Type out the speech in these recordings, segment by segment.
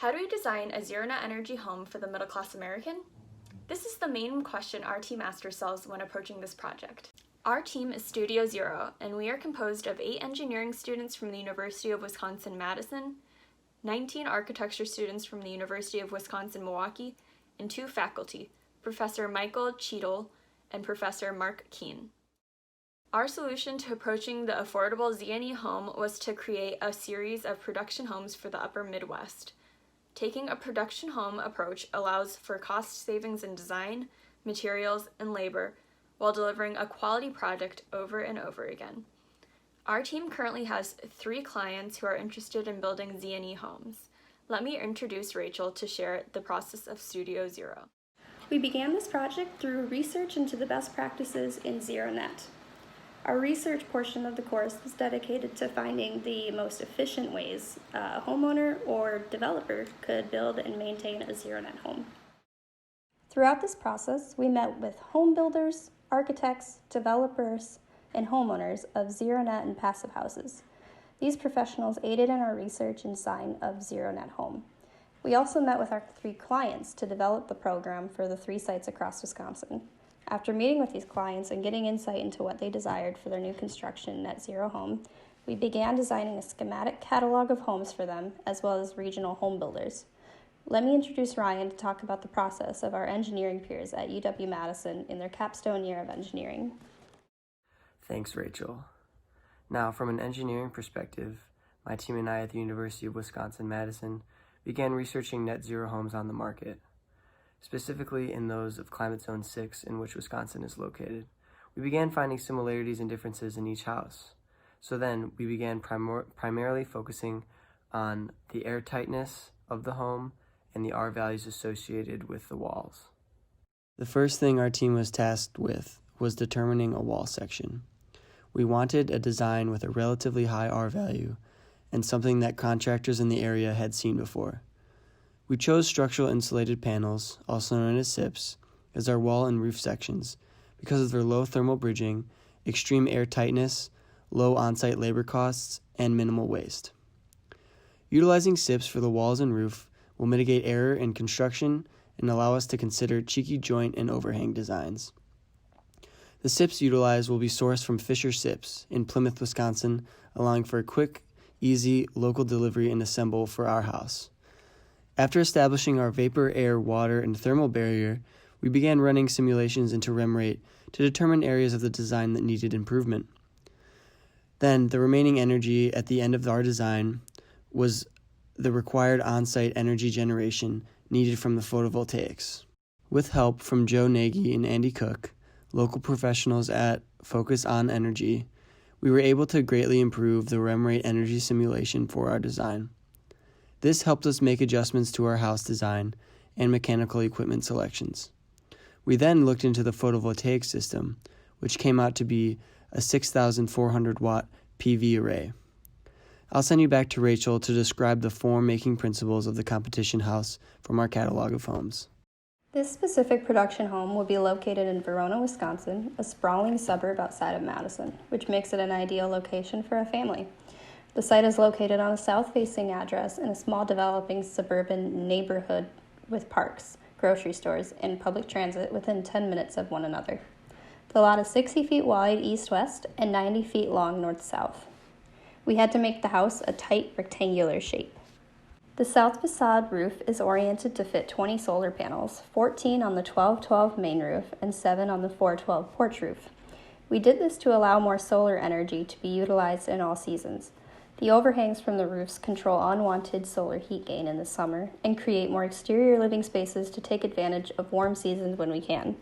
How do we design a zero-net energy home for the middle-class American? This is the main question our team asked ourselves when approaching this project. Our team is Studio Zero, and we are composed of 8 engineering students from the University of Wisconsin-Madison, 19 architecture students from the University of Wisconsin-Milwaukee, and 2 faculty, Professor Michael Cheadle and Professor Mark Keene. Our solution to approaching the affordable Z&E home was to create a series of production homes for the upper Midwest. Taking a production home approach allows for cost savings in design, materials, and labor while delivering a quality product over and over again. Our team currently has 3 clients who are interested in building Z&E homes. Let me introduce Rachel to share the process of Studio Zero. We began this project through research into the best practices in ZeroNet. Our research portion of the course was dedicated to finding the most efficient ways a homeowner or developer could build and maintain a ZeroNet home. Throughout this process, we met with home builders, architects, developers, and homeowners of ZeroNet and passive houses. These professionals aided in our research and design of ZeroNet home. We also met with our 3 clients to develop the program for the 3 sites across Wisconsin. After meeting with these clients and getting insight into what they desired for their new construction net zero home, we began designing a schematic catalog of homes for them, as well as regional home builders. Let me introduce Ryan to talk about the process of our engineering peers at UW-Madison in their capstone year of engineering. Thanks, Rachel. Now, from an engineering perspective, my team and I at the University of Wisconsin-Madison began researching net zero homes on the market, specifically in those of Climate Zone 6 in which Wisconsin is located. We began finding similarities and differences in each house. So then we began primarily focusing on the airtightness of the home and the R values associated with the walls. The first thing our team was tasked with was determining a wall section. We wanted a design with a relatively high R value and something that contractors in the area had seen before. We chose structural insulated panels, also known as SIPs, as our wall and roof sections because of their low thermal bridging, extreme air tightness, low on-site labor costs, and minimal waste. Utilizing SIPs for the walls and roof will mitigate error in construction and allow us to consider cheeky joint and overhang designs. The SIPs utilized will be sourced from Fisher SIPs in Plymouth, Wisconsin, allowing for a quick, easy local delivery and assemble for our house. After establishing our vapor, air, water, and thermal barrier, we began running simulations into REM rate to determine areas of the design that needed improvement. Then, the remaining energy at the end of our design was the required on-site energy generation needed from the photovoltaics. With help from Joe Nagy and Andy Cook, local professionals at Focus on Energy, we were able to greatly improve the REM rate energy simulation for our design. This helped us make adjustments to our house design and mechanical equipment selections. We then looked into the photovoltaic system, which came out to be a 6,400 watt PV array. I'll send you back to Rachel to describe the form-making principles of the competition house from our catalog of homes. This specific production home will be located in Verona, Wisconsin, a sprawling suburb outside of Madison, which makes it an ideal location for a family. The site is located on a south-facing address in a small developing suburban neighborhood with parks, grocery stores, and public transit within 10 minutes of one another. The lot is 60 feet wide east-west and 90 feet long north-south. We had to make the house a tight rectangular shape. The south facade roof is oriented to fit 20 solar panels, 14 on the 12-12 main roof and 7 on the 4-12 porch roof. We did this to allow more solar energy to be utilized in all seasons. The overhangs from the roofs control unwanted solar heat gain in the summer and create more exterior living spaces to take advantage of warm seasons when we can.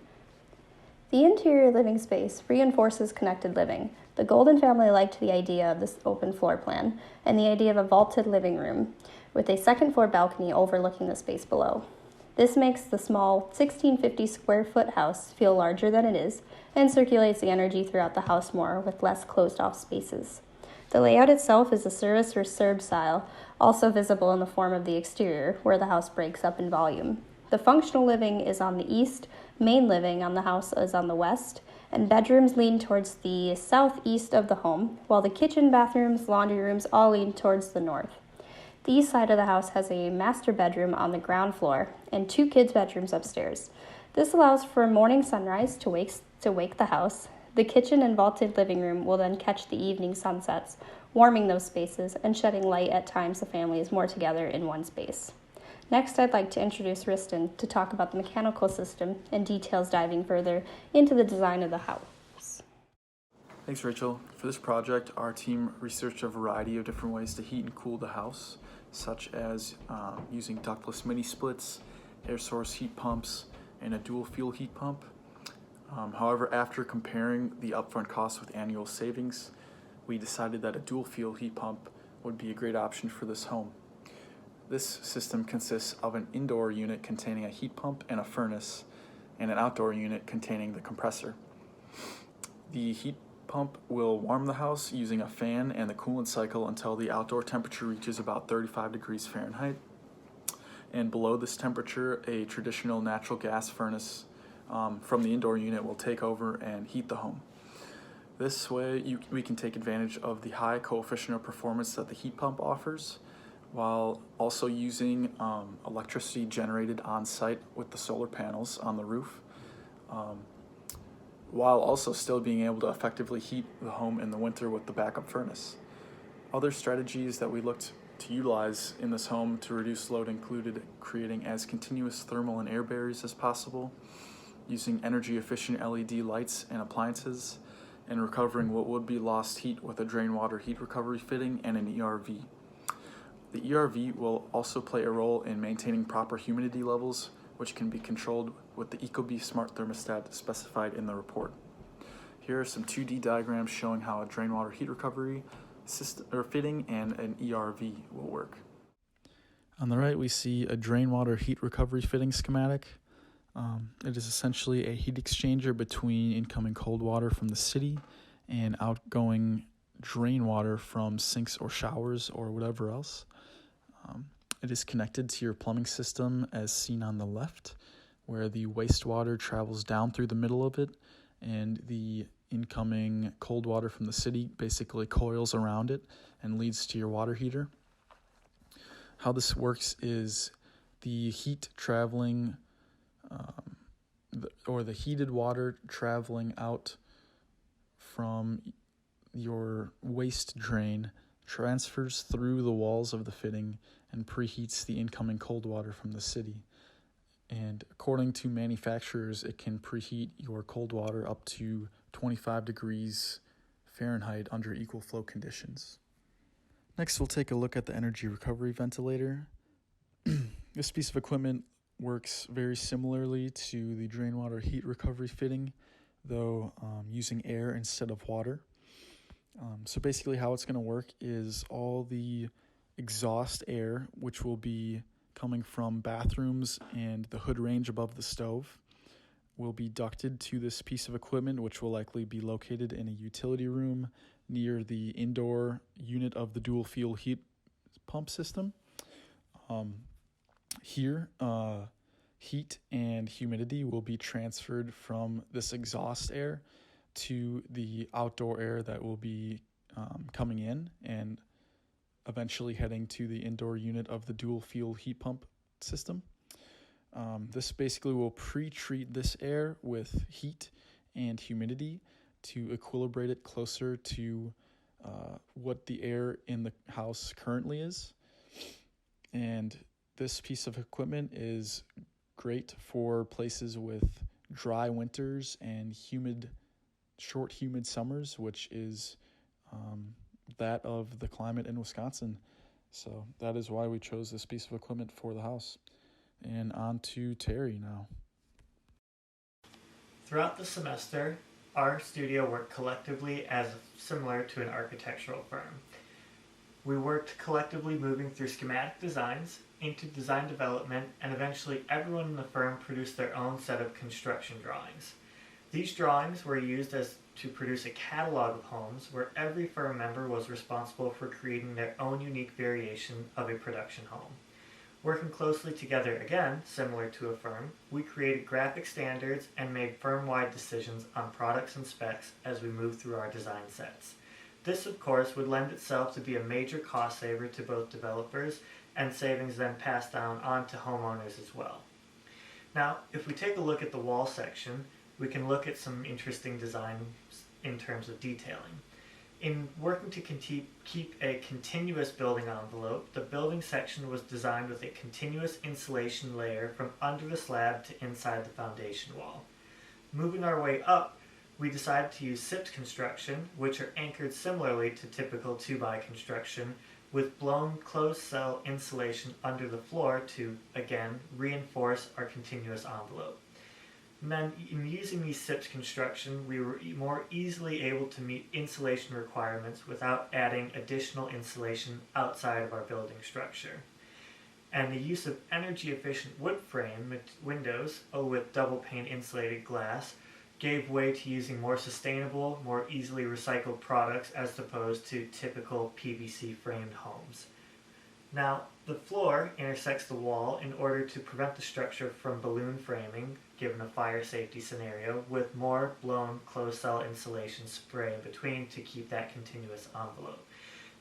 The interior living space reinforces connected living. The Golden family liked the idea of this open floor plan and the idea of a vaulted living room with a second-floor balcony overlooking the space below. This makes the small 1,650 square foot house feel larger than it is and circulates the energy throughout the house more with less closed-off spaces. The layout itself is a service or serb style, also visible in the form of the exterior, where the house breaks up in volume. The functional living is on the east, main living on the house is on the west, and bedrooms lean towards the southeast of the home, while the kitchen, bathrooms, laundry rooms all lean towards the north. The east side of the house has a master bedroom on the ground floor and 2 kids' bedrooms upstairs. This allows for morning sunrise to wake the house. The kitchen and vaulted living room will then catch the evening sunsets, warming those spaces and shedding light at times the family is more together in one space. Next, I'd like to introduce Riston to talk about the mechanical system and details diving further into the design of the house. Thanks, Rachel. For this project, our team researched a variety of different ways to heat and cool the house, such as using ductless mini splits, air source heat pumps, and a dual fuel heat pump. However, after comparing the upfront costs with annual savings, we decided that a dual fuel heat pump would be a great option for this home. This system consists of an indoor unit containing a heat pump and a furnace, and an outdoor unit containing the compressor. The heat pump will warm the house using a fan and the coolant cycle until the outdoor temperature reaches about 35 degrees Fahrenheit. And below this temperature, a traditional natural gas furnace from the indoor unit will take over and heat the home. This way, we can take advantage of the high coefficient of performance that the heat pump offers, while also using electricity generated on site with the solar panels on the roof, while also still being able to effectively heat the home in the winter with the backup furnace. Other strategies that we looked to utilize in this home to reduce load included creating as continuous thermal and air barriers as possible, using energy efficient LED lights and appliances, and recovering what would be lost heat with a drain water heat recovery fitting and an ERV. The ERV will also play a role in maintaining proper humidity levels, which can be controlled with the ecobee smart thermostat specified in the report. Here are some 2D diagrams showing how a drain water heat recovery system or fitting and an ERV will work. On the right, we see a drain water heat recovery fitting schematic. It is essentially a heat exchanger between incoming cold water from the city and outgoing drain water from sinks or showers or whatever else. It is connected to your plumbing system as seen on the left, where the wastewater travels down through the middle of it and the incoming cold water from the city basically coils around it and leads to your water heater. How this works is the heat traveling the heated water traveling out from your waste drain transfers through the walls of the fitting and preheats the incoming cold water from the city. And according to manufacturers, it can preheat your cold water up to 25 degrees Fahrenheit under equal flow conditions. Next, we'll take a look at the energy recovery ventilator. This piece of equipment works very similarly to the drain water heat recovery fitting, though using air instead of water. So basically how it's going to work is all the exhaust air, which will be coming from bathrooms and the hood range above the stove, will be ducted to this piece of equipment, which will likely be located in a utility room near the indoor unit of the dual fuel heat pump system. Here, heat and humidity will be transferred from this exhaust air to the outdoor air that will be coming in and eventually heading to the indoor unit of the dual fuel heat pump system. This basically will pre-treat this air with heat and humidity to equilibrate it closer to what the air in the house currently is. And this piece of equipment is great for places with dry winters and short humid summers, which is that of the climate in Wisconsin. So that is why we chose this piece of equipment for the house. And on to Terry now. Throughout the semester, our studio worked collectively as similar to an architectural firm. We worked collectively moving through schematic designs into design development, and eventually everyone in the firm produced their own set of construction drawings. These drawings were used to produce a catalog of homes where every firm member was responsible for creating their own unique variation of a production home. Working closely together again, similar to a firm, we created graphic standards and made firm-wide decisions on products and specs as we moved through our design sets. This, of course, would lend itself to be a major cost saver to both developers and savings then passed down on to homeowners as well. Now, if we take a look at the wall section, we can look at some interesting designs in terms of detailing. In working to keep a continuous building envelope, the building section was designed with a continuous insulation layer from under the slab to inside the foundation wall. Moving our way up, we decided to use SIPs construction, which are anchored similarly to typical 2x construction, with blown closed cell insulation under the floor to, again, reinforce our continuous envelope. And then in using these SIPs construction, we were more easily able to meet insulation requirements without adding additional insulation outside of our building structure. And the use of energy efficient wood frame windows with double pane insulated glass gave way to using more sustainable, more easily recycled products as opposed to typical PVC framed homes. Now, the floor intersects the wall in order to prevent the structure from balloon framing, given a fire safety scenario, with more blown closed cell insulation spray in between to keep that continuous envelope.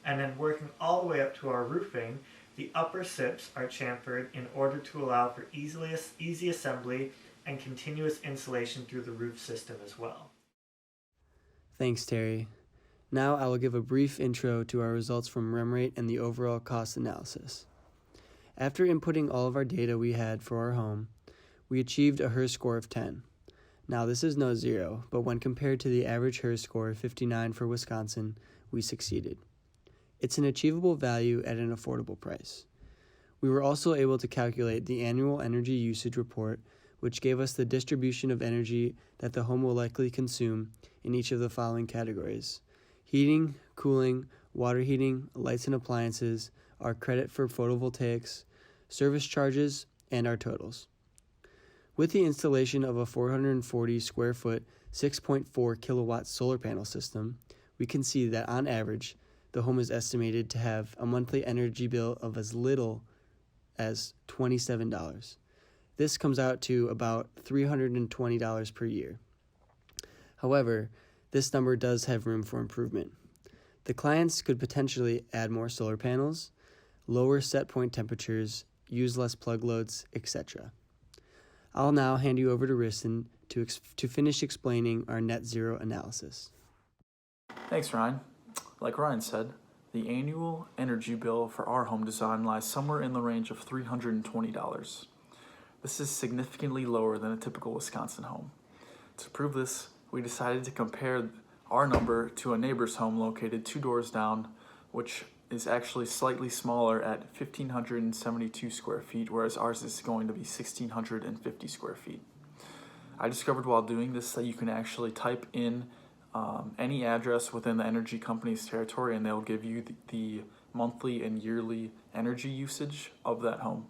And then working all the way up to our roofing, the upper SIPs are chamfered in order to allow for easy assembly and continuous insulation through the roof system as well. Thanks, Terry. Now I will give a brief intro to our results from REMrate and the overall cost analysis. After inputting all of our data we had for our home, we achieved a HERS score of 10. Now this is no zero, but when compared to the average HERS score of 59 for Wisconsin, we succeeded. It's an achievable value at an affordable price. We were also able to calculate the annual energy usage report, which gave us the distribution of energy that the home will likely consume in each of the following categories: heating, cooling, water heating, lights and appliances, our credit for photovoltaics, service charges, and our totals. With the installation of a 440 square foot, 6.4 kilowatt solar panel system, we can see that on average, the home is estimated to have a monthly energy bill of as little as $27. This comes out to about $320 per year. However, this number does have room for improvement. The clients could potentially add more solar panels, lower set point temperatures, use less plug loads, etc. I'll now hand you over to Riston to finish explaining our net zero analysis. Thanks, Ryan. Like Ryan said, the annual energy bill for our home design lies somewhere in the range of $320. This is significantly lower than a typical Wisconsin home. To prove this, we decided to compare our number to a neighbor's home located 2 doors down, which is actually slightly smaller at 1,572 square feet, whereas ours is going to be 1,650 square feet. I discovered while doing this that you can actually type in any address within the energy company's territory and they'll give you the monthly and yearly energy usage of that home.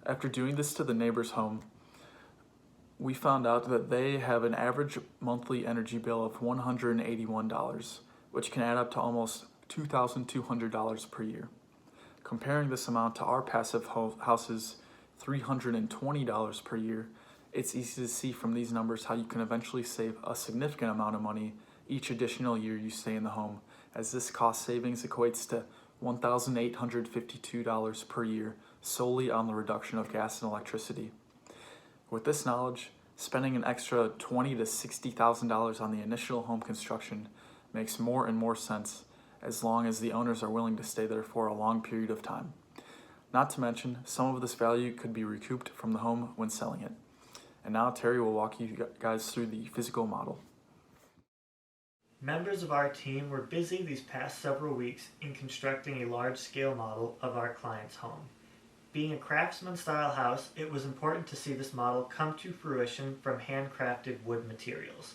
After doing this to the neighbor's home, we found out that they have an average monthly energy bill of $181, which can add up to almost $2,200 per year. Comparing this amount to our passive house's $320 per year, it's easy to see from these numbers how you can eventually save a significant amount of money each additional year you stay in the home, as this cost savings equates to $1,852 per year solely on the reduction of gas and electricity. With this knowledge, spending an extra $20,000 to $60,000 on the initial home construction makes more and more sense as long as the owners are willing to stay there for a long period of time. Not to mention, some of this value could be recouped from the home when selling it. And now Terry will walk you guys through the physical model. Members of our team were busy these past several weeks in constructing a large-scale model of our client's home. Being a craftsman-style house, it was important to see this model come to fruition from handcrafted wood materials.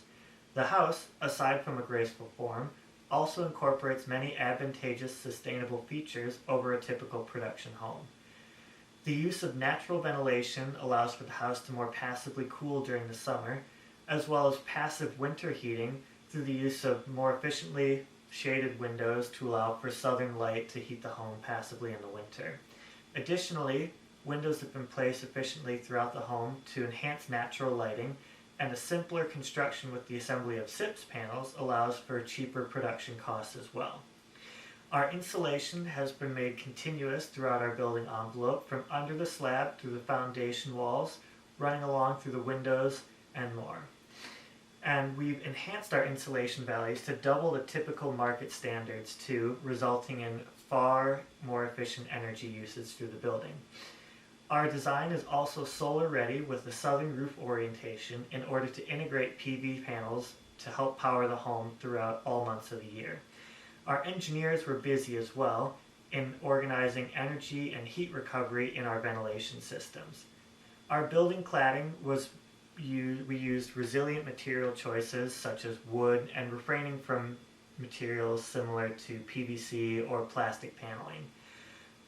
The house, aside from a graceful form, also incorporates many advantageous sustainable features over a typical production home. The use of natural ventilation allows for the house to more passively cool during the summer, as well as passive winter heating through the use of more efficiently shaded windows to allow for southern light to heat the home passively in the winter. Additionally, windows have been placed efficiently throughout the home to enhance natural lighting and a simpler construction with the assembly of SIPS panels allows for cheaper production costs as well. Our insulation has been made continuous throughout our building envelope, from under the slab through the foundation walls, running along through the windows, and more. And we've enhanced our insulation values to double the typical market standards too, resulting in far more efficient energy usage through the building. Our design is also solar ready with a southern roof orientation in order to integrate PV panels to help power the home throughout all months of the year. Our engineers were busy as well in organizing energy and heat recovery in our ventilation systems. Our building cladding we used resilient material choices such as wood and refraining from materials similar to PVC or plastic paneling.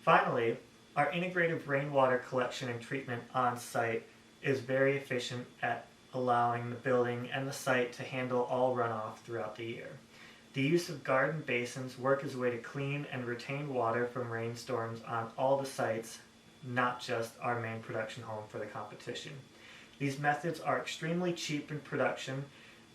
Finally, our integrated rainwater collection and treatment on site is very efficient at allowing the building and the site to handle all runoff throughout the year. The use of garden basins work as a way to clean and retain water from rainstorms on all the sites, not just our main production home for the competition. These methods are extremely cheap in production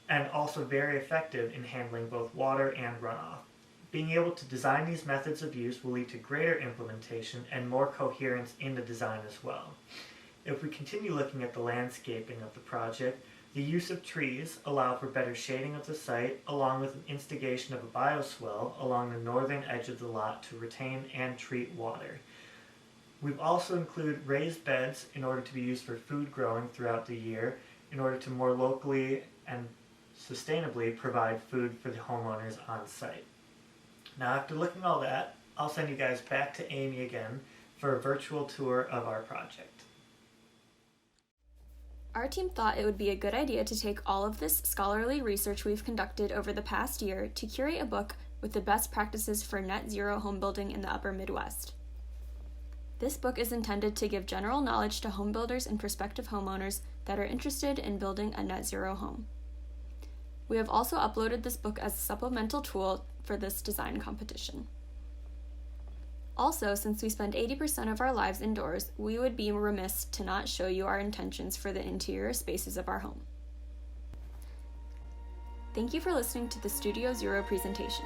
and also very effective in handling both water and runoff. Being able to design these methods of use will lead to greater implementation and more coherence in the design as well. If we continue looking at the landscaping of the project, the use of trees allow for better shading of the site, along with an instigation of a bioswale along the northern edge of the lot to retain and treat water. We've also included raised beds in order to be used for food growing throughout the year in order to more locally and sustainably provide food for the homeowners on site. Now, after looking at all that, I'll send you guys back to Amy again for a virtual tour of our project. Our team thought it would be a good idea to take all of this scholarly research we've conducted over the past year to curate a book with the best practices for net zero home building in the upper Midwest. This book is intended to give general knowledge to home builders and prospective homeowners that are interested in building a net zero home. We have also uploaded this book as a supplemental tool for this design competition. Also, since we spend 80% of our lives indoors, we would be remiss to not show you our intentions for the interior spaces of our home. Thank you for listening to the Studio Zero presentation.